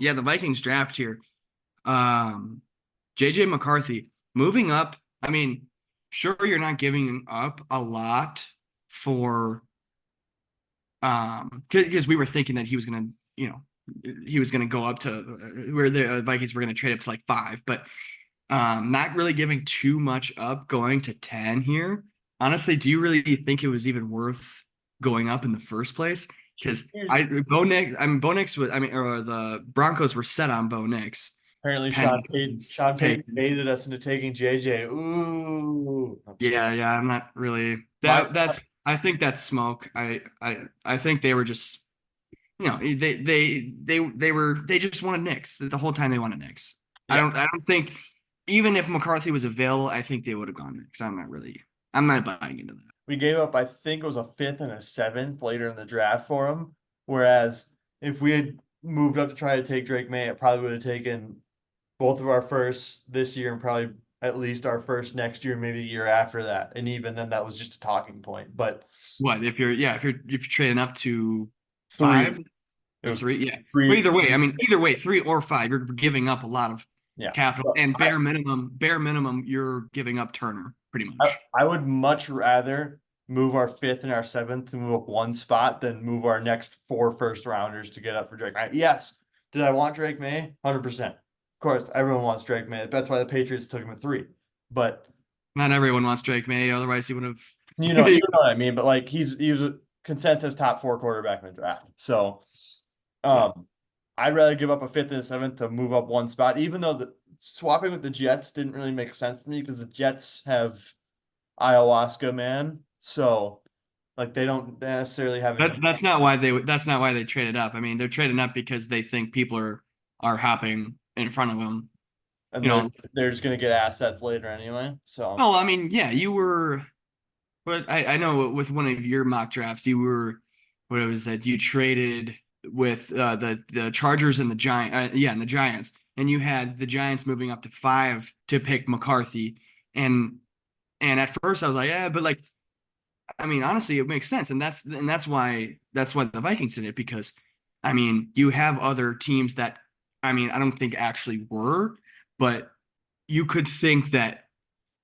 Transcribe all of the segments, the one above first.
Yeah, the Vikings draft here. JJ McCarthy moving up. I mean, sure, you're not giving up a lot for because we were thinking that he was gonna, he was gonna go up to where the Vikings were gonna trade up to like 5, but not really giving too much up going to 10 here. Honestly, do you really think it was even worth going up in the first place? Because Bo Nix was, or the Broncos were set on Bo Nix. Apparently, Penix Sean Payton taken. baited us into taking JJ. Ooh, I'm just kidding. Yeah, I'm not really My, that's I think that's smoke. I think they were just, they just wanted Knicks the whole time. They wanted Knicks. yeah, I don't think, even if McCarthy was available, I think they would have gone Knicks. I'm not buying into that. we gave up, I think it was a fifth and a seventh later in the draft for him. Whereas if we had moved up to try to take Drake May, it probably would have taken both of our firsts this year and probably at least our first next year, maybe the year after that. And even then, that was just a talking point. But What if you're trading up to three, 5 it or was 3? Yeah. Well, three. either way, 3 or 5, you're giving up a lot of Yeah. capital, So and bare minimum, you're giving up Turner pretty I, much. I would much rather move our fifth and our seventh to move up one spot than move our next four first rounders to get up for Drake. Yes. Did I want Drake May? 100%. Of course, everyone wants Drake May. That's why the Patriots took him at 3. But Not everyone wants Drake May, otherwise he would have. you know what I mean. But like he was a consensus top 4 quarterback in the draft. So Yeah. I'd rather give up a fifth and a seventh to move up one spot, even though the swapping with the Jets didn't really make sense to me because the Jets have ayahuasca man. So like they don't necessarily have a That's not why they traded up. I mean, they're trading up because they think people are hopping in front of them. and You know, they're just gonna get assets later anyway. So no, I mean, yeah, you were, but I know with one of your mock drafts, you were, what it was that you traded with the Chargers and the and the Giants, and you had the Giants moving up to 5 to pick McCarthy, and at first I was like, yeah, but like, I mean, honestly, it makes sense, and that's why the Vikings did it, because I mean, you have other teams that, I mean, I don't think actually were, but you could think that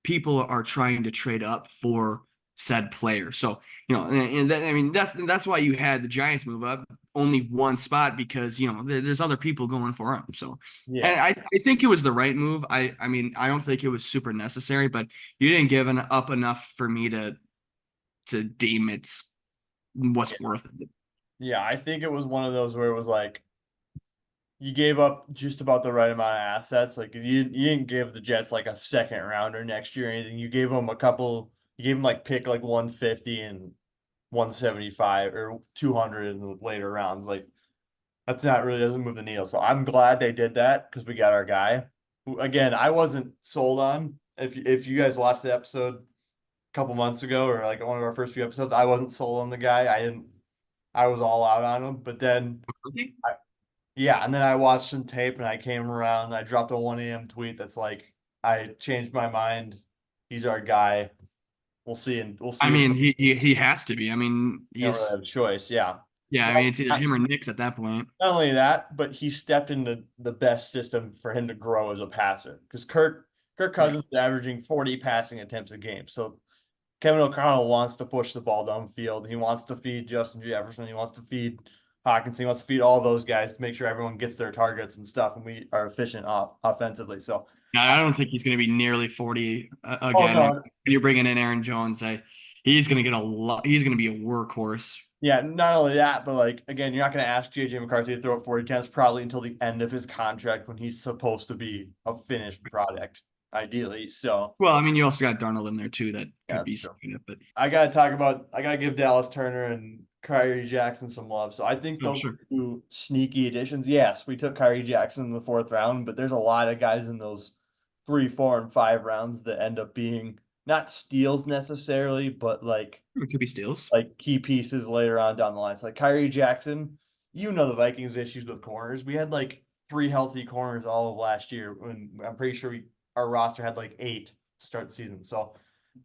people are trying to trade up for said player. So, I mean, that's why you had the Giants move up only one spot, because there's other people going for them. So, yeah, and I think it was the right move. I mean, I don't think it was super necessary, but you didn't give up enough for me to deem it's wasn't worth it. yeah. I think it was one of those where it was like you gave up just about the right amount of assets. Like you didn't give the Jets like a second rounder next year or anything. You gave them a couple. You gave them like pick like 150 and 175 or 200 in the later rounds. Like that's not really doesn't move the needle. So I'm glad they did that because we got our guy. Who, again, I wasn't sold on. If you guys watched the episode a couple months ago or like one of our first few episodes, I wasn't sold on the guy. I didn't. I was all out on him. But then, I, yeah, and then I watched some tape and I came around. And I dropped a 1 a.m. tweet that's like, I changed my mind. He's our guy. We'll see, and we'll I see. mean, he has to be. I mean, You don't really have a choice. Yeah. yeah. I mean, it's either Not, him or Knicks at that point. not only that, but he stepped into the best system for him to grow as a passer. Because Kirk Right. Cousins is averaging 40 passing attempts a game. So Kevin O'Connell wants to push the ball downfield. He wants to feed Justin Jefferson. He wants to feed Hawkins. He wants to feed all those guys to make sure everyone gets their targets and stuff, and we are efficient offensively. So, I don't think he's going to be nearly 40 oh again. And no, when you're bringing in Aaron Jones, he's going to get a lot. He's going to be a workhorse. yeah, not only that, but like again, you're not going to ask JJ McCarthy to throw it 40 times probably until the end of his contract when he's supposed to be a finished product, ideally. So, Well, I mean, you also got Darnold in there too that yeah, could that's be true. something, but I gotta give Dallas Turner and Kyrie Jackson some love. So I think oh, those sure. are two sneaky additions. Yes, we took Kyrie Jackson in the 4th round, but there's a lot of guys in those 3, 4, and 5 rounds that end up being not steals necessarily, but It could be steals. like key pieces later on down the line. It's like Kyrie Jackson, you know the Vikings issues with corners. We had like 3 healthy corners all of last year, when I'm pretty sure our roster had like 8 to start the season. So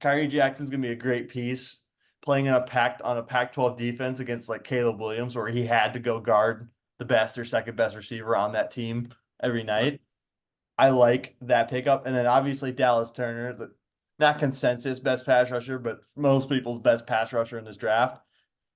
Kyrie Jackson's gonna be a great piece playing in a Pac-12 defense against like Caleb Williams, where he had to go guard the best or second best receiver on that team every night. I like that pickup. And then obviously Dallas Turner, the not consensus best pass rusher, but most people's best pass rusher in this draft.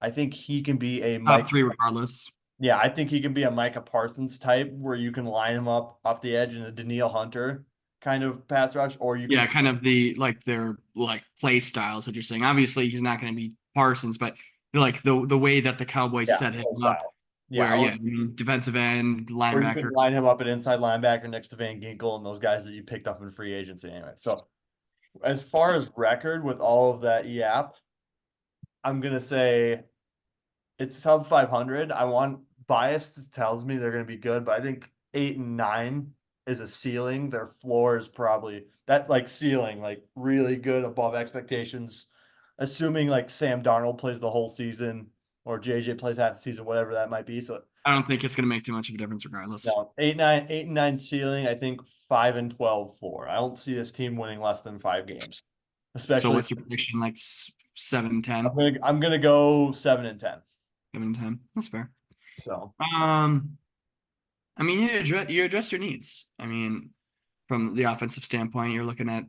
I think he can be a Top Mike. three regardless. Yeah, I think he can be a Micah Parsons type where you can line him up off the edge in a Daniil Hunter kind of pass rush, or you can Yeah, kind of their like play styles that you're saying. Obviously, he's not going to be Parsons, but like the way that the Cowboys yeah, set him up, style. Yeah, where yeah, I mean, defensive end, or you can linebacker. line him up at inside linebacker next to Van Ginkel and those guys that you picked up in free agency anyway. So as far as record with all of that yap, I'm gonna say it's sub 500. I want bias tells me they're gonna be good, but I think 8 and 9 is a ceiling. Their floor is probably that like ceiling, like really good above expectations. Assuming like Sam Darnold plays the whole season or JJ plays half the season, whatever that might be. So I don't think it's going to make too much of a difference regardless. no, 8 and 9 ceiling. I think 5 and 12 floor. I don't see this team winning less than 5 games, So especially. what's your prediction? Like 7, I'm 10, gonna I'm gonna go 7 and 10. 7, 10. That's fair. So Um, I mean, you address your needs. I mean, from the offensive standpoint, you're looking at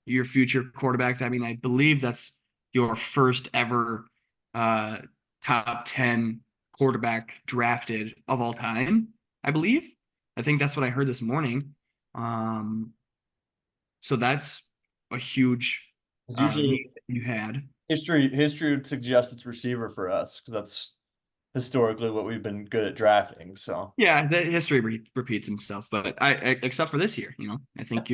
your future quarterback. I mean, I believe that's your first ever uh, top 10 quarterback drafted of all time, I believe. I think that's what I heard this morning. Um, so that's a huge usually need that you had. history would suggest it's receiver for us because that's historically what we've been good at drafting. So Yeah, the history repeats himself, but except for this year, I think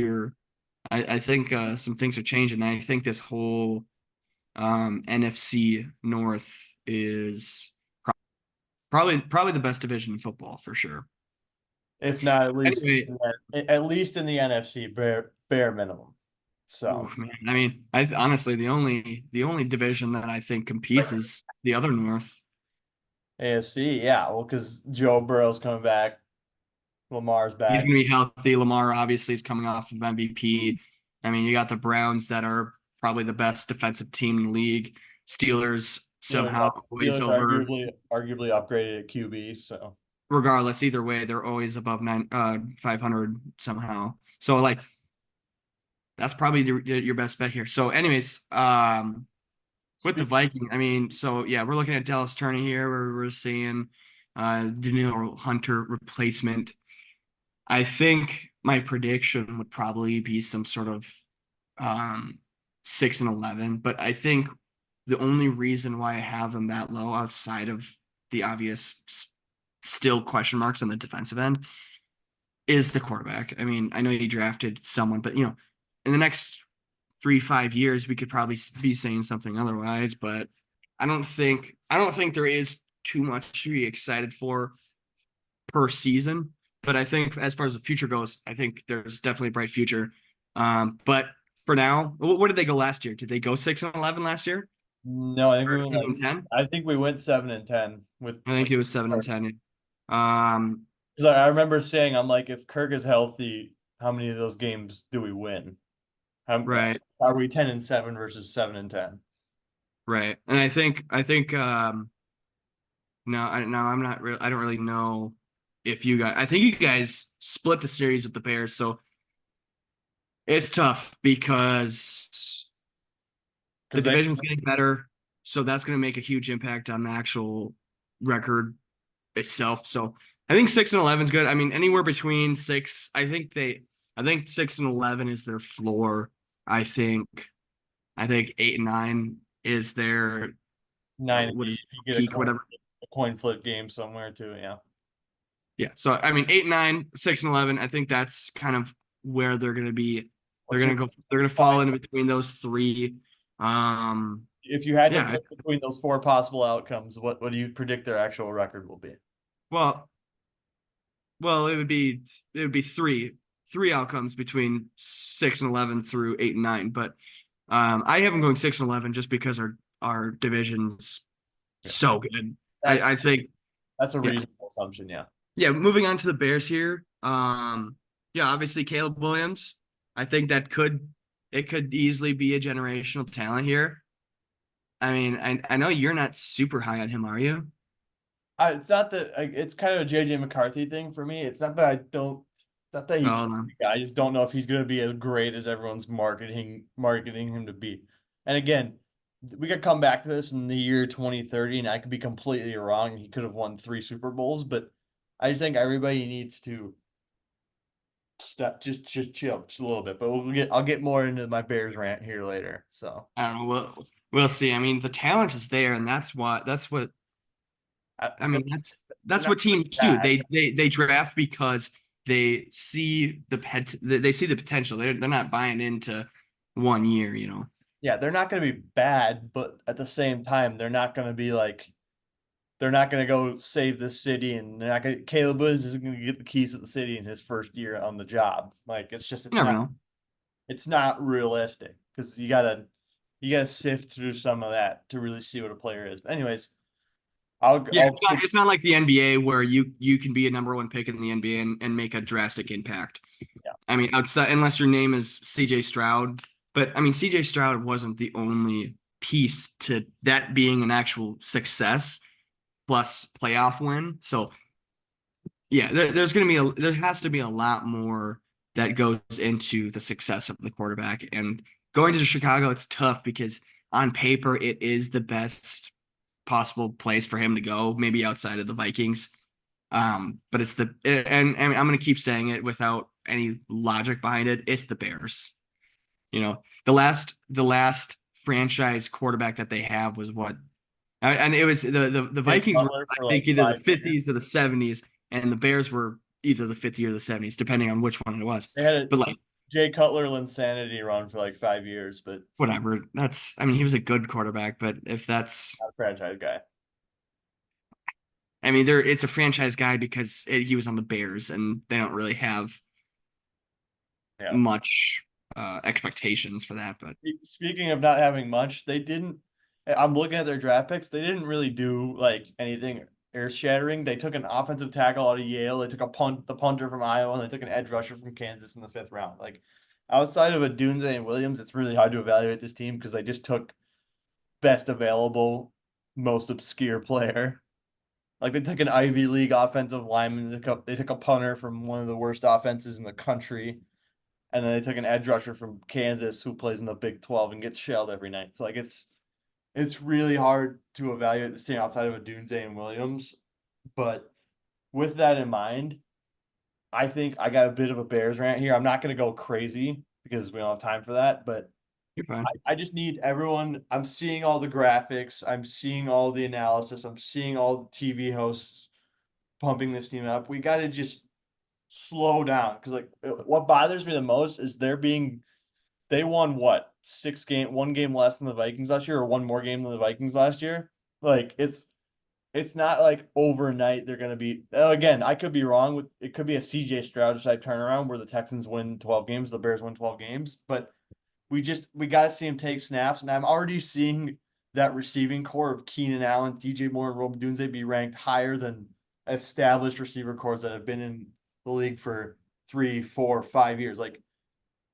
I think some things are changing. I think this whole NFC North is probably the best division in football for sure. if not Anyway, at least in the NFC, bare minimum. So oof, man, I mean, I honestly the only division that I think competes is the other North. AFC, yeah, well, because Joe Burrow's coming back, Lamar's He's back. going to be healthy. Lamar obviously is coming off of MVP. I mean, you got the Browns that are probably the best defensive team in the league. Steelers Steelers, somehow always Steelers over. arguably upgraded at QB. So Regardless, either way, they're always above 500 somehow. So like that's probably your best bet here. So, anyways, with the speak, Viking, I mean, so yeah, we're looking at Dallas Turner here, where we're seeing Daniil Hunter replacement. I think my prediction would probably be some sort of um 6-11, but I think the only reason why I have them that low outside of the obvious still question marks on the defensive end is the quarterback. I mean, I know you drafted someone, but in the next 3-5 years, we could probably be saying something otherwise. But I don't think there is too much to be excited for per season. But I think as far as the future goes, I think there's definitely a bright future. But for now, what did they go last year? Did they go 6-11 last year no, I think we or went seven like and ten? I think we went 7 and 10 I with think it was 7-10. Um, because I remember saying I'm like if Kirk is healthy, how many of those games do we win? How right, are we 10 and 7 versus 7 and 10? right, and I think no, no, I'm not real. I don't really know if you guys. I think you guys split the series with the Bears, so it's tough because the Because they division's getting better, so that's going to make a huge impact on the actual record itself. So I think 6-11 is good. I mean, anywhere between six. I think 6-11 is their floor. I think. I think 8-9 is their nine and what is eight, it, you get peak, whatever. a coin flip game somewhere too. Yeah, Yeah. So I mean, 8-9, 6-11. I think that's kind of where they're going to be. They're what's going your to go. They're going to fall in between those three. Um, if you had to yeah. pick between those four possible outcomes, what do you predict their actual record will be? Well, well, it would be three outcomes between 6-11 through 8-9. But I have them going 6-11 just because our division's Yeah, so good. that's I think that's a yeah. reasonable assumption. Yeah, Yeah, moving on to the Bears here. Yeah, obviously Caleb Williams. I think it could easily be a generational talent here. I mean, I know you're not super high on him, are you? It's not that it's kind of a JJ McCarthy thing for me. It's not that I don't, not that he Oh, can't no. be good. I just don't know if he's going to be as great as everyone's marketing him to be. And again, we could come back to this in the year 2030, and I could be completely wrong. He could have won 3 Super Bowls, but I just think everybody needs to step, just chill just a little bit. But I'll get more into my Bears rant here later. So I don't know. We'll see. I mean, the talent is there, and that's what I they're mean, they're that's not what teams do. bad. They draft because they see the potential. They're not buying into 1 year, you know. Yeah, they're not going to be bad, but at the same time, they're not going to be like they're not going to go save the city, and they're not going. Caleb Williams isn't going to get the keys to the city in his first year on the job. Like You never know. it's not realistic because you gotta sift through some of that to really see what a player is. But anyways, Yeah, I'll skip. it's not like the NBA where you can be a number one pick in the NBA and make a drastic impact. Yeah, I mean, outside unless your name is CJ Stroud, but I mean CJ Stroud wasn't the only piece to that being an actual success plus playoff win. So yeah, there has to be a lot more that goes into the success of the quarterback. And going to Chicago, it's tough because on paper it is the best possible place for him to go, maybe outside of the Vikings. But it's and I'm gonna keep saying it without any logic behind it. It's the Bears. You know, the last franchise quarterback that they have was what, and it was the Jay Vikings were Cutler I for think like either the 5 years. 50s or the 70s, and the Bears were either the 50s or the 70s, depending on which one it was. They had a But like Jay Cutler insanity run for like 5 years, but whatever, that's I mean he was a good quarterback, but if that's not a franchise guy. I mean, it's a franchise guy because he was on the Bears, and they don't really have Yeah. much expectations for that. But Speaking of not having much, they didn't. I'm looking at their draft picks. They didn't really do like anything earth shattering. They took an offensive tackle out of Yale. They took the punter from Iowa, and they took an edge rusher from Kansas in the 5th round. Like outside of a Dunze and Williams, it's really hard to evaluate this team because they just took best available, most obscure player. Like they took an Ivy League offensive lineman. They took a punter from one of the worst offenses in the country, and then they took an edge rusher from Kansas who plays in the Big 12 and gets shelled every night. So like it's really hard to evaluate this team outside of a Dunze and Williams. But with that in mind, I think I got a bit of a Bears rant here. I'm not going to go crazy because we don't have time for that, but you're fine. I just need everyone. I'm seeing all the graphics. I'm seeing all the analysis. I'm seeing all the TV hosts pumping this team up. We got to just slow down because like what bothers me the most is they won what 1 game less than the Vikings last year, or one more game than the Vikings last year. Like it's not like overnight they're gonna be again. I could be wrong with it. Could be a CJ Stroud type turnaround where the Texans win 12 games, the Bears win 12 games, but we got to see him take snaps, and I'm already seeing that receiving core of Keenan Allen, DJ Moore, and Rome Dunze be ranked higher than established receiver cores that have been in the league for 3, 4, 5 years. Like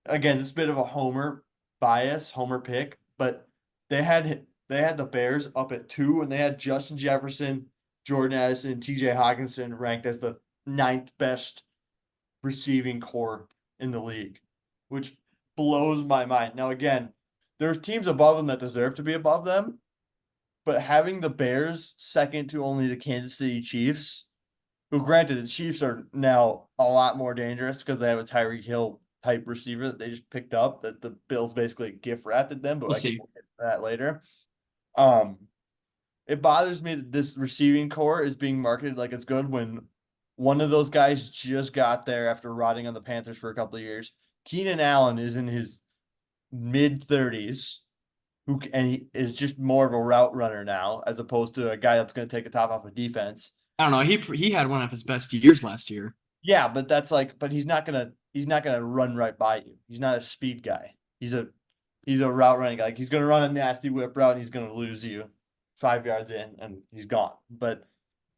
again, this is a bit of a homer pick, but they had the Bears up at 2, and they had Justin Jefferson, Jordan Addison, TJ Hawkinson ranked as the ninth best receiving core in the league, which blows my mind. Now, again, there's teams above them that deserve to be above them, but having the Bears second to only the Kansas City Chiefs, who granted the Chiefs are now a lot more dangerous because they have a Tyreek Hill type receiver that they just picked up that the Bills basically gift wrapped them, but We'll I guess see. we'll get to that later. Um, it bothers me that this receiving core is being marketed like it's good when one of those guys just got there after rotting on the Panthers for a couple of years. Keenan Allen is in his mid 30s, and he is just more of a route runner now, as opposed to a guy that's going to take a top off of defense. I don't know. He had one of his best years last year. Yeah, but but he's not gonna run right by you. He's not a speed guy. He's a route running guy. Like he's gonna run a nasty whip route and he's gonna lose you 5 yards in and he's gone. But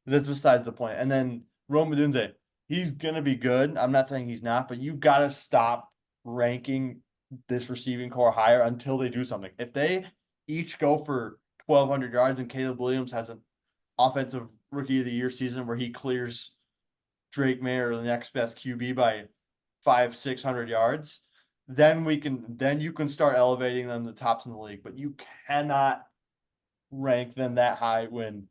that's besides the point. And then Rome Odunze, he's gonna be good. I'm not saying he's not, but you've got to stop ranking this receiving core higher until they do something. If they each go for 1,200 yards and Caleb Williams has an offensive rookie of the year season where he clears Drake May or the next best QB by 500-600 yards, then you can start elevating them to tops in the league. But you cannot rank them that high when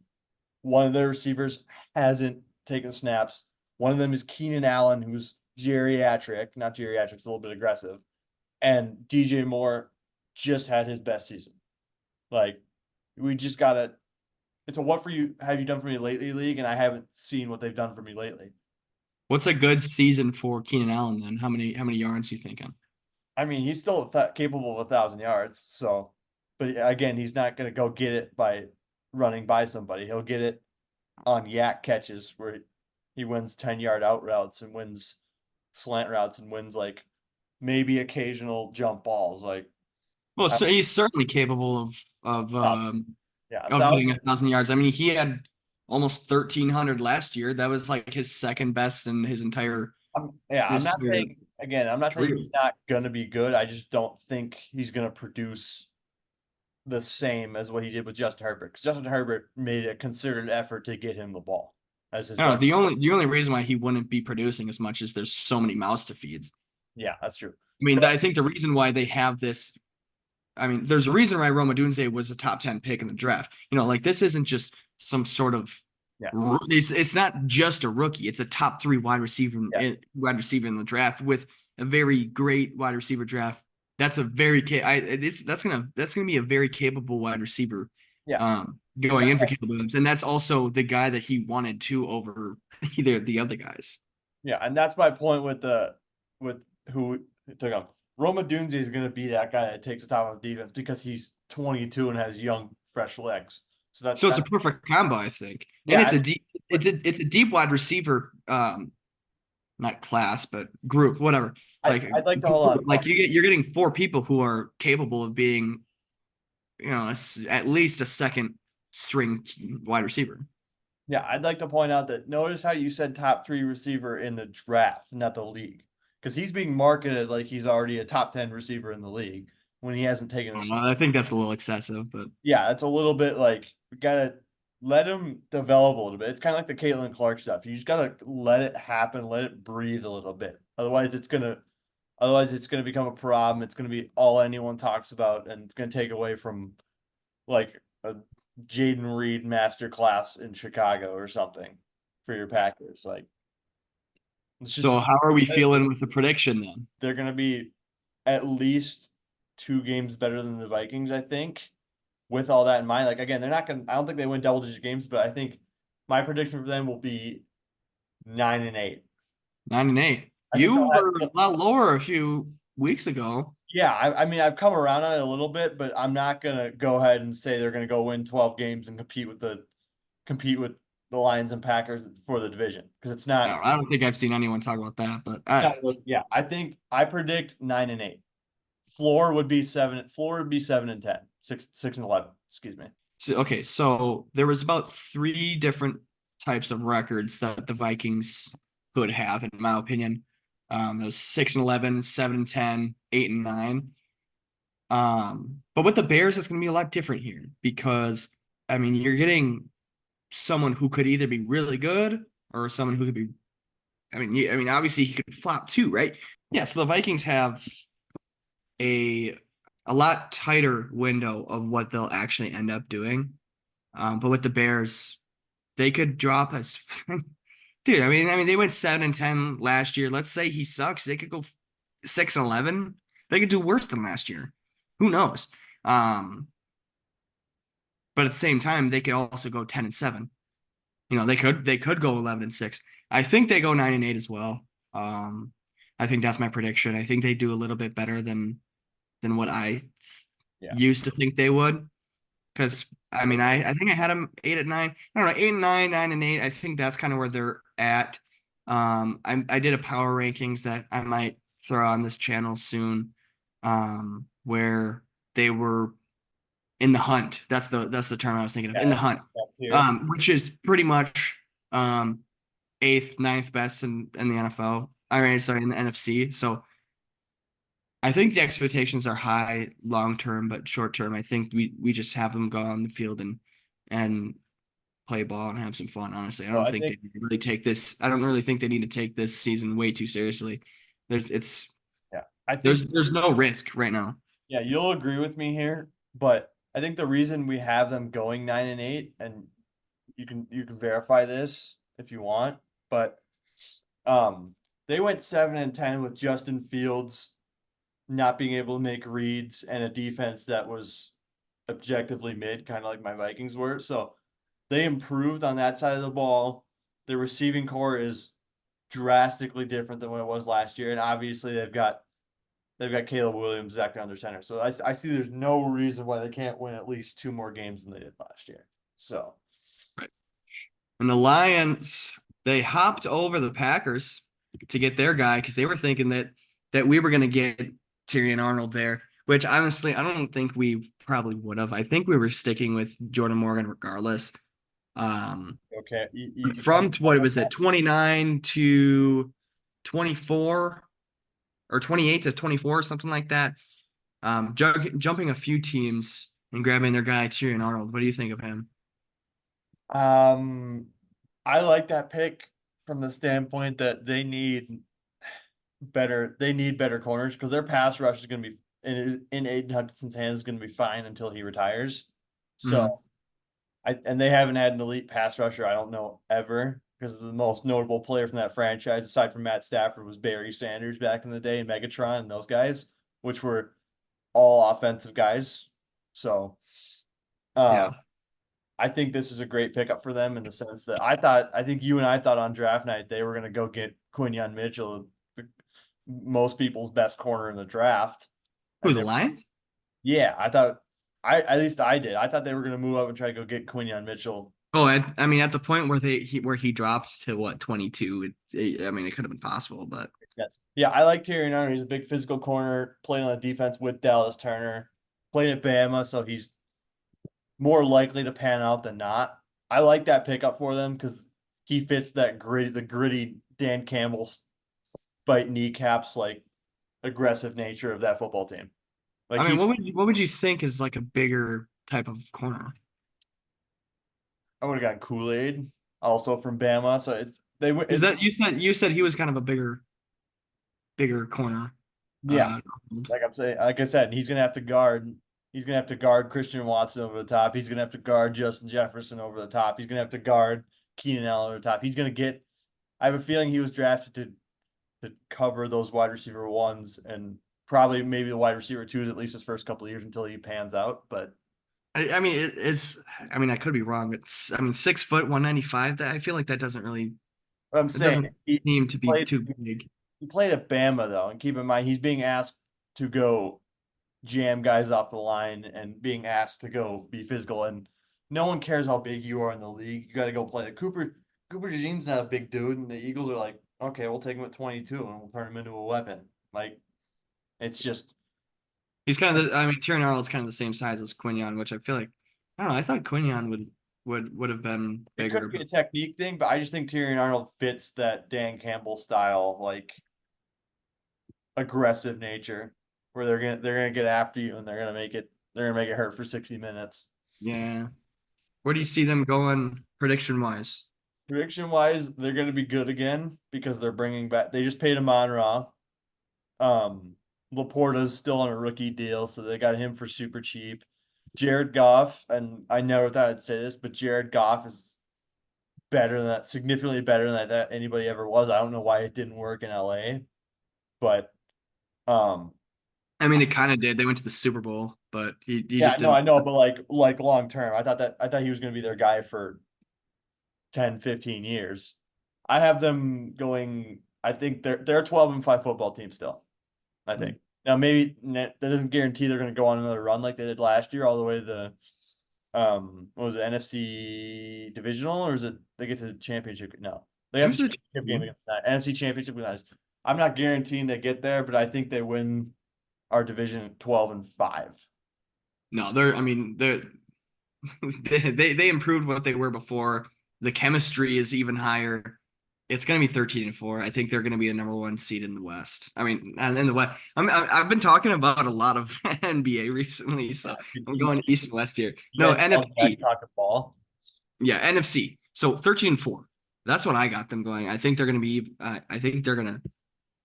one of their receivers hasn't taken snaps. One of them is Keenan Allen, who's geriatric, not geriatric, it's a little bit aggressive. And DJ Moore just had his best season. Like, we just gotta. It's a what for you have you done for me lately league, and I haven't seen what they've done for me lately. What's a good season for Keenan Allen then? How many yards are you thinking? I mean, he's still capable of 1,000 yards. So, but again, he's not going to go get it by running by somebody. He'll get it on yak catches where he wins 10-yard out routes and wins slant routes and wins like maybe occasional jump balls. Like, Well, I, so he's certainly capable of yeah, of getting 1,000 yards. I mean, he had almost 1,300 last year. That was like his second best in his entire I'm not entire saying again. I'm not saying career. he's not going to be good. I just don't think he's going to produce the same as what he did with Justin Herbert. Because Justin Herbert made a considered effort to get him the ball as his No, best. the only reason why he wouldn't be producing as much is there's so many mouths to feed. Yeah, that's true. I mean, But I think the reason why they have this, I mean, there's a reason why Roma Dunze was a top 10 pick in the draft. Like this isn't just some sort of yeah, it's not just a rookie. It's a top three yeah, wide receiver in the draft with a very great wide receiver draft. That's a very that's gonna be a very capable wide receiver yeah, going in for Caleb Williams, and that's also the guy that he wanted to over either of the other guys. yeah. And that's my point with who took him. Roma Dunze is going to be that guy that takes the top of defense because he's 22 and has young, fresh legs. So So it's a that perfect combo, I think, and yeah, but it's a deep wide receiver not class, but group, whatever. Like, I'd like to hold on. you're getting four people who are capable of being, at least a second string wide receiver. Yeah, I'd like to point out that notice how you said top three receiver in the draft, not the league, because he's being marketed like he's already a top 10 receiver in the league when he hasn't taken I a don't know. snap. I think that's a little excessive, but Yeah, it's a little bit like we gotta let him develop a little bit. It's kind of like the Caitlin Clark stuff. You just gotta let it happen, let it breathe a little bit. Otherwise it's gonna become a problem. It's gonna be all anyone talks about, and it's gonna take away from like a Jaden Reed masterclass in Chicago or something for your Packers. Like it's just so how are we feeling with the prediction then? they're gonna be at least 2 games better than the Vikings, I think. With all that in mind, like again, they're not gonna. I don't think they win double-digit games, but I think my prediction for them will be 9-8. 9-8. I think You they'll were a have. lot lower a few weeks ago. Yeah, I mean, I've come around on it a little bit, but I'm not gonna go ahead and say they're gonna go win 12 games and compete with the Lions and Packers for the division because it's not. I don't think I've seen anyone talk about that, but Yeah, I think I predict 9-8. Floor would be 7-10, 6-11. Excuse me. okay, so there was about three different types of records that the Vikings could have, in my opinion. Those 6-11, 7-10, 8-9. But with the Bears, it's going to be a lot different here because, I mean, you're getting someone who could either be really good or someone who could be. I mean, obviously he could flop too, right? Yeah. So the Vikings have a a lot tighter window of what they'll actually end up doing. But with the Bears, they could drop us. Dude, I mean, they went 7-10 last year. Let's say he sucks, they could go 6-11. They could do worse than last year. Who knows? Um, but at the same time, they could also go 10-7. They could go 11-6. I think they go 9-8 as well. Um, I think that's my prediction. I think they do a little bit better than what I Yeah. used to think they would. Because I mean, I think I had them 8-9. I don't know, 8-9, 9-8. I think that's kind of where they're at. I did a power rankings that I might throw on this channel soon, where they were in the hunt. That's the term I was thinking of. In the Yeah, hunt, that tier. which is pretty much eighth, ninth best in the NFL. I mean, sorry, in the NFC. So I think the expectations are high long term, but short term, I think we just have them go on the field and play ball and have some fun. Honestly, I So don't I think think they really take this. I don't really think they need to take this season way too seriously. There's it's yeah, I think there's no risk right now. yeah, you'll agree with me here, but I think the reason we have them going 9-8, and you can verify this if you want, but um they went 7-10 with Justin Fields not being able to make reads and a defense that was objectively mid, kind of like my Vikings were. So they improved on that side of the ball. The receiving core is drastically different than what it was last year, and obviously they've got Caleb Williams back there under center. So I see there's no reason why they can't win at least two more games than they did last year. So Right. And the Lions, they hopped over the Packers to get their guy because they were thinking that we were going to get Tyrion Arnold there, which honestly I don't think we probably would have. I think we were sticking with Jordan Morgan regardless. okay, you tell me From what it was at 29 to 24 or 28 to 24, something like that. Jumping a few teams and grabbing their guy Tyrion Arnold. What do you think of him? um I like that pick from the standpoint that they need better corners because their pass rush is going to be in Aiden Hutchinson's hands is going to be fine until he retires. Mhm. So and they haven't had an elite pass rusher, I don't know, ever, because the most notable player from that franchise, aside from Matt Stafford, was Barry Sanders back in the day, and Megatron and those guys, which were all offensive guys. So Yeah. um I think this is a great pickup for them in the sense that I think you and I thought on draft night they were gonna go get Quinyon Mitchell, most people's best corner in the draft. Who, And the they Lions? yeah, I thought at least I did. I thought they were gonna move up and try to go get Quinyon Mitchell. Oh, I mean, at the point where where he dropped to what 22, I mean, it could have been possible, but Yes. Yeah, I like Terry Nunner. He's a big physical corner, played on the defense with Dallas Turner, played at Bama, so he's more likely to pan out than not. I like that pickup for them because he fits the gritty Dan Campbell bite kneecaps like aggressive nature of that football team. Like I mean, what would you think is like a bigger type of corner? I would have got Kool-Aid also from Bama, so Is it's that you said he was kind of a bigger corner. yeah, Uh, like I said, he's gonna have to guard. He's gonna have to guard Christian Watson over the top. He's gonna have to guard Justin Jefferson over the top. He's gonna have to guard Keenan Allen over the top. He's gonna get. I have a feeling he was drafted to cover those wide receiver ones and probably maybe the wide receiver twos at least his first couple of years until he pans out. But I mean, it's. I mean, I could be wrong, but I mean, 6 foot, 195. That I feel like that doesn't really. what I'm It saying, doesn't seem to be played too big. he played at Bama though, and keep in mind he's being asked to go jam guys off the line and being asked to go be physical. And no one cares how big you are in the league. You got to go play. Cooper DeJean's not a big dude, and the Eagles are like, okay, we'll take him at 22 and we'll turn him into a weapon. Like it's just He's kind of I mean, Tyrann Arnold's kind of the same size as Quinion, which I feel like I don't know. I thought Quinion would have been it bigger, could be but a technique thing, but I just think Tyrion Arnold fits that Dan Campbell style, like aggressive nature, where they're gonna get after you and they're gonna make it hurt for 60 minutes. yeah. Where do you see them going prediction wise? Prediction wise, they're going to be good again because they're bringing back. They just paid Amon Ra. Laporta's still on a rookie deal, so they got him for super cheap. Jared Goff, and I never thought I'd say this, but Jared Goff is better than that, significantly better than that anybody ever was. I don't know why it didn't work in LA, but um, I mean, it kind of did. They went to the Super Bowl, but he yeah, just no, didn't. I know, but like long term, I thought he was going to be their guy for 10, 15 years. I have them going. I think they're a 12-5 football team still. I think now maybe that doesn't guarantee they're going to go on another run like they did last year, all the way to the what was it, NFC divisional, or is it they get to the championship? No, they They have the went to championship game the- against that NFC championship with us. I'm not guaranteeing they get there, but I think they win our division 12-5. No, they're. I mean, they're. They improved what they were before. The chemistry is even higher. It's going to be 13-4. I think they're going to be a number one seed in the West. I mean, and in the West, I've been talking about a lot of NBA recently, so Yeah, I'm going East and West here. No, you guys call back NFC. talking ball. Yeah, NFC. So 13-4. That's what I got them going. I think they're going to be. I think they're going to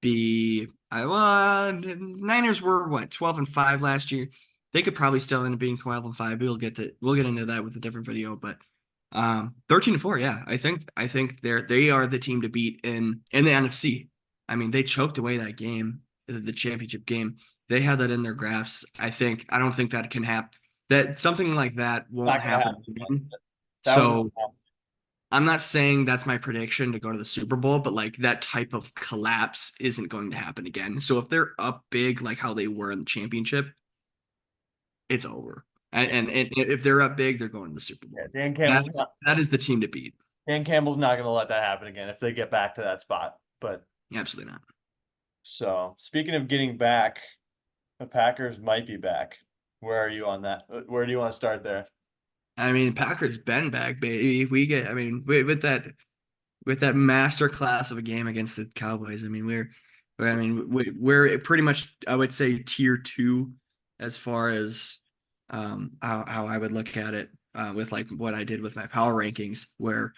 be. Niners were what 12-5 last year. They could probably still end up being 12-5. We'll get into that with a different video, but 13-4. Yeah, I think they are the team to beat in the NFC. I mean, they choked away that game, the championship game. They had that in their graphs. I don't think that can happen. That something like that won't Not gonna happen happen. again. That was So I'm not saying that's my prediction to go to the Super Bowl, but like that type of collapse isn't going to happen again. So if they're up big like how they were in the championship, it's over. yeah, And if they're up big, they're going to the Super yeah. Bowl. That is the team to beat. Dan Campbell's not gonna let that happen again if they get back to that spot. But Absolutely not. so speaking of getting back, the Packers might be back. Where are you on that? Where do you want to start there? I mean, Packers been back, baby. I mean, with that master class of a game against the Cowboys. I mean, we're pretty much, I would say, tier 2 as far as how I would look at it with like what I did with my power rankings, where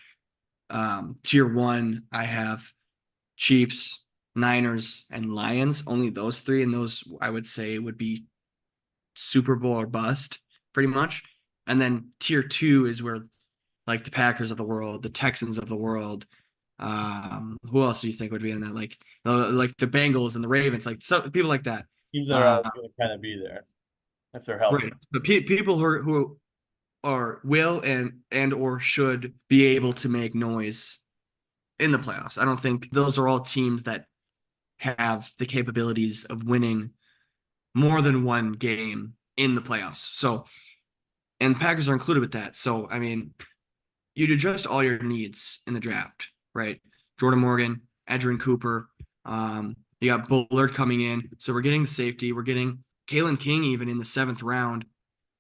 tier 1 I have Chiefs, Niners, and Lions. Only those three, and those I would say would be Super Bowl or bust, pretty much. And then tier 2 is where like the Packers of the world, the Texans of the world. Who else do you think would be in that? Like the Bengals and the Ravens, like so people like that. Teams that are Uh, always gonna kind of be there if they're healthy. right. But people who are will and or should be able to make noise in the playoffs. I don't think those are all teams that have the capabilities of winning more than one game in the playoffs. So, and Packers are included with that. So, I mean, you'd adjust all your needs in the draft, right? Jordan Morgan, Edgerrin Cooper. You got Bullard coming in. So we're getting the safety. We're getting Kalen King even in the 7th round.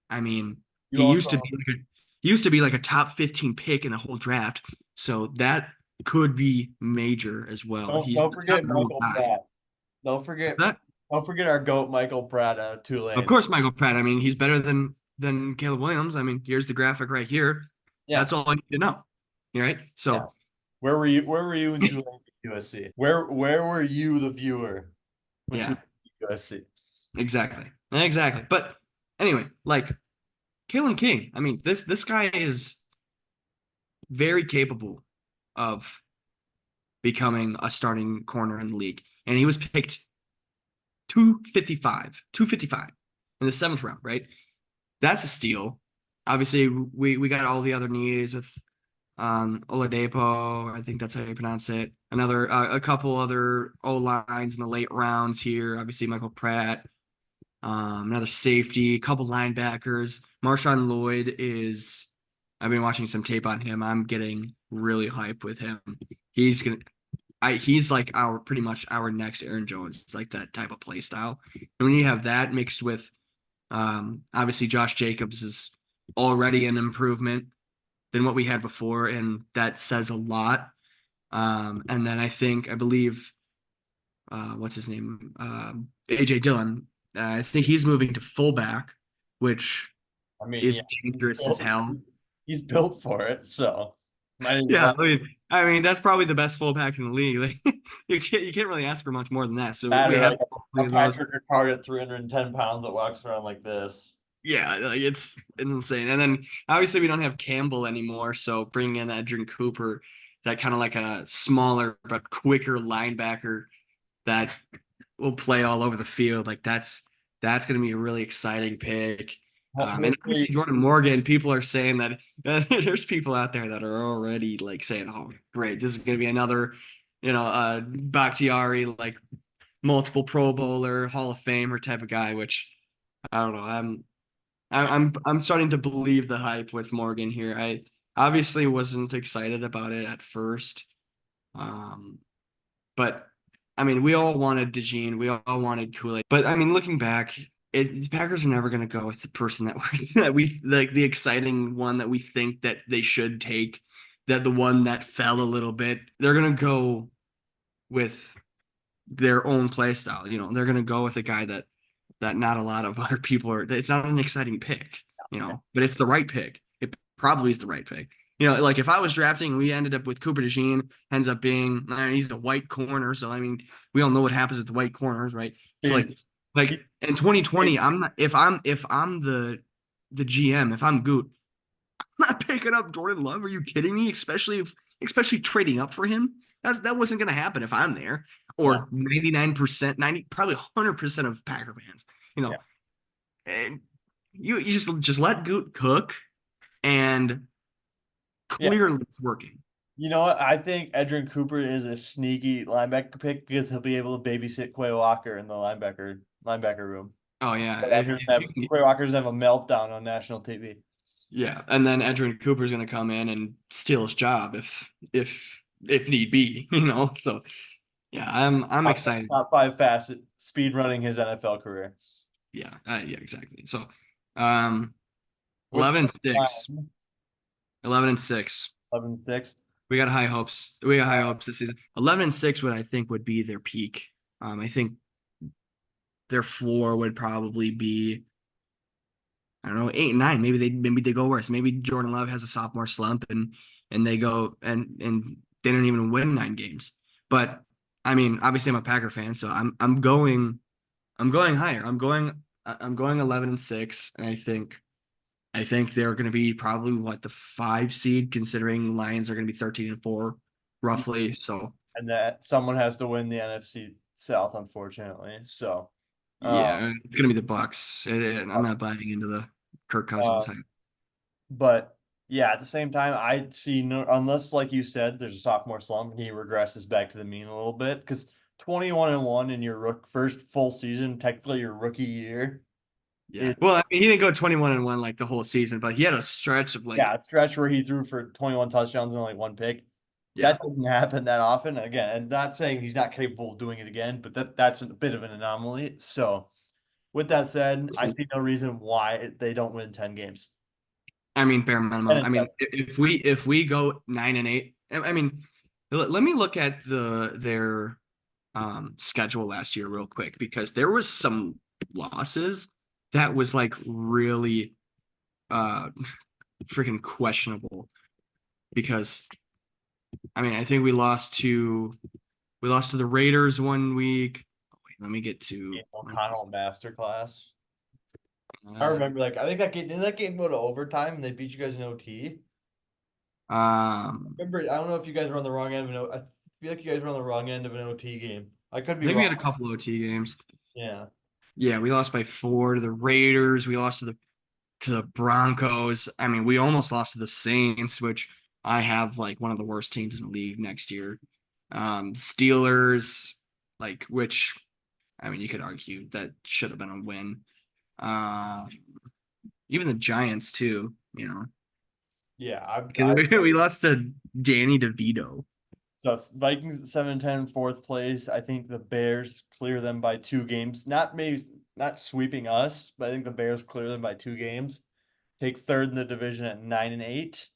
I mean, You also he used to be like a top 15 pick in the whole draft. So that could be major as well. don't It's not forget a normal Michael guy. Pratt. Don't forget That don't forget our goat Michael Pratt out of Of Tulane. course, Michael Pratt. I mean, he's better than Caleb Williams. I mean, here's the graphic right here. Yeah, That's all I need to know. Right? yeah. So Where were you in Tulane USC? Where were you the viewer when yeah, Tulane USC? exactly. But anyway, like Kalen King. I mean, this guy is very capable of becoming a starting corner in the league, and he was picked 255 in the 7th round. Right? That's a steal. Obviously, we got all the other needs with Oladipo. I think that's how you pronounce it. A couple other O lines in the late rounds here. Obviously, Michael Pratt. Another safety, a couple linebackers. Marshawn Lloyd is. I've been watching some tape on him. I'm getting really hype with him. He's gonna. He's like our pretty much our next Aaron Jones. It's like that type of play style. And when you have that mixed with, obviously Josh Jacobs is already an improvement than what we had before, and that says a lot. And then I believe, what's his name? AJ Dillon. I think he's moving to fullback, which I mean, yeah, is dangerous as hell. he's built for it, so might as Yeah, well. I mean that's probably the best fullback in the league. Like you can't really ask for much more than that. So That we or have like all a three of those. Patrick Ricard at 310 pounds that walks around like this. Yeah, like it's insane. And then obviously we don't have Campbell anymore, so bringing in Edgerrin Cooper, that kind of like a smaller but quicker linebacker that will play all over the field. Like that's going to be a really exciting pick. And Hopefully, obviously Jordan Morgan, people are saying that there's people out there that are already like saying, "Oh, great, this is going to be another, Bakhtiari like multiple Pro Bowler, Hall of Famer type of guy." Which I don't know. I'm starting to believe the hype with Morgan here. I obviously wasn't excited about it at first, um, but I mean, we all wanted DeJean, we all wanted Kool-Aid. But I mean, looking back, the Packers are never going to go with the person that we like the exciting one that we think that they should take, that the one that fell a little bit. They're going to go with their own play style. They're going to go with a guy that not a lot of other people are. It's not an exciting pick, but it's the right pick. It probably is the right pick. like if I was drafting, we ended up with Cooper DeJean, ends up being, he's a white corner. So, I mean, we all know what happens with the white corners, right? So Dude, like he- in 2020, I'm not, if I'm the GM, if I'm Goot, I'm not picking up Jordan Love. Are you kidding me? Especially trading up for him. That wasn't going to happen if I'm there, no, or 99%, 90, probably 100% of Packer fans. You yeah, know, and you just let Goot cook, and yeah. clearly it's working. You know what? I think Edrin Cooper is a sneaky linebacker pick because he'll be able to babysit Quay Walker in the linebacker room. Oh yeah, Quay Walker doesn't have a meltdown on national TV. yeah, and then Edrin Cooper's going to come in and steal his job if need be. So yeah, I'm excited. Top five fastest speed running his NFL career. Yeah, yeah, exactly. So, um, With 11 and 6, line, 11 and 6. 11-6. We got high hopes. We got high hopes this season. 11 and 6 would I think would be their peak. I think their floor would probably be, I don't know, 8 and 9. Maybe they go worse. Maybe Jordan Love has a sophomore slump and they go and they don't even win 9 games. But I mean, obviously I'm a Packer fan, so I'm going higher. I'm going 11 and 6, and I think they're going to be probably what, the 5 seed, considering Lions are going to be 13 and 4 roughly. So And that someone has to win the NFC South, unfortunately. So, uh, yeah, it's going to be the Bucks. I'm not buying into the Kirk uh, Cousins hype. but yeah, at the same time, I see no, unless like you said, there's a sophomore slump and he regresses back to the mean a little bit because 21-1 in your first full season, technically your rookie year, Yeah. is Well, I mean, he didn't go 21 and 1 like the whole season, but he had a stretch of yeah, a stretch where he threw for 21 touchdowns and like one pick. yeah. That doesn't happen that often. Again, and not saying he's not capable of doing it again, but that's a bit of an anomaly. So, with that said, I see no reason why they don't win 10 games. I mean, bare 10 minimum. and I 7. mean, if we go 9 and 8, I mean, let me look at their schedule last year real quick, because there was some losses that was like really uh freaking questionable, because I mean, I think we lost to the Raiders one week. Oh, wait, let me get to O'Connell masterclass. I uh, remember like I think that game go to overtime and they beat you guys in OT. um Remember, I don't know if you guys were on the wrong end of I feel like you guys were on the wrong end of an OT game. I could I be think we wrong. had a couple OT games. Yeah. Yeah, we lost by 4 to the Raiders. We lost to the Broncos. I mean, we almost lost to the Saints, which I have like one of the worst teams in the league next year. Steelers, like, which, I mean, you could argue that should have been a win. Uh, Even the Giants too, Yeah, because we lost to Danny DeVito. so Vikings at 7-10, fourth place. I think the Bears clear them by 2 games. Not sweeping us, but I think the Bears clear them by 2 games. Take third in the division at 9-8.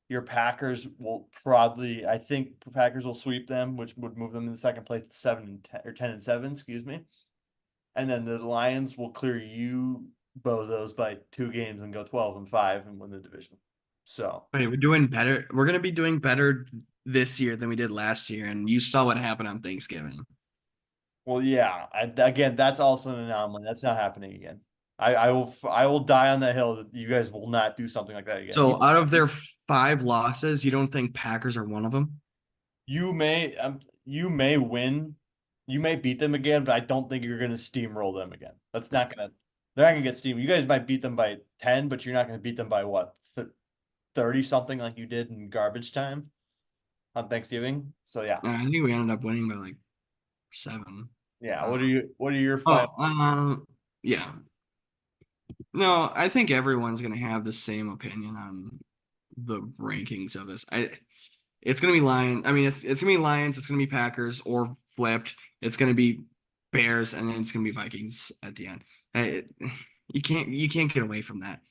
Your Packers will probably, I think Packers will sweep them, which would move them in the second place at 7-10 or 10-7, excuse me. And then the Lions will clear you bozos by 2 games and go 12-5 and win the division. So Wait, we're doing better. We're gonna be doing better this year than we did last year, and you saw what happened on Thanksgiving. well, yeah. Again, that's also an anomaly. That's not happening again. I will die on that hill that you guys will not do something like that again. So out of their 5 losses, you don't think Packers are one of them? You may win, you may beat them again, but I don't think you're gonna steamroll them again. That's not gonna. They're not gonna get steam. You guys might beat them by 10, but you're not gonna beat them by what 30 something like you did in garbage time on Thanksgiving. So yeah, I think we ended up winning by like 7. yeah. Uh, What are your oh, final? yeah. No, I think everyone's gonna have the same opinion on the rankings of this. It's gonna be Lions. I mean, it's gonna be Lions. It's gonna be Packers, or flipped. It's gonna be Bears, and then it's gonna be Vikings at the end. You can't get away from that.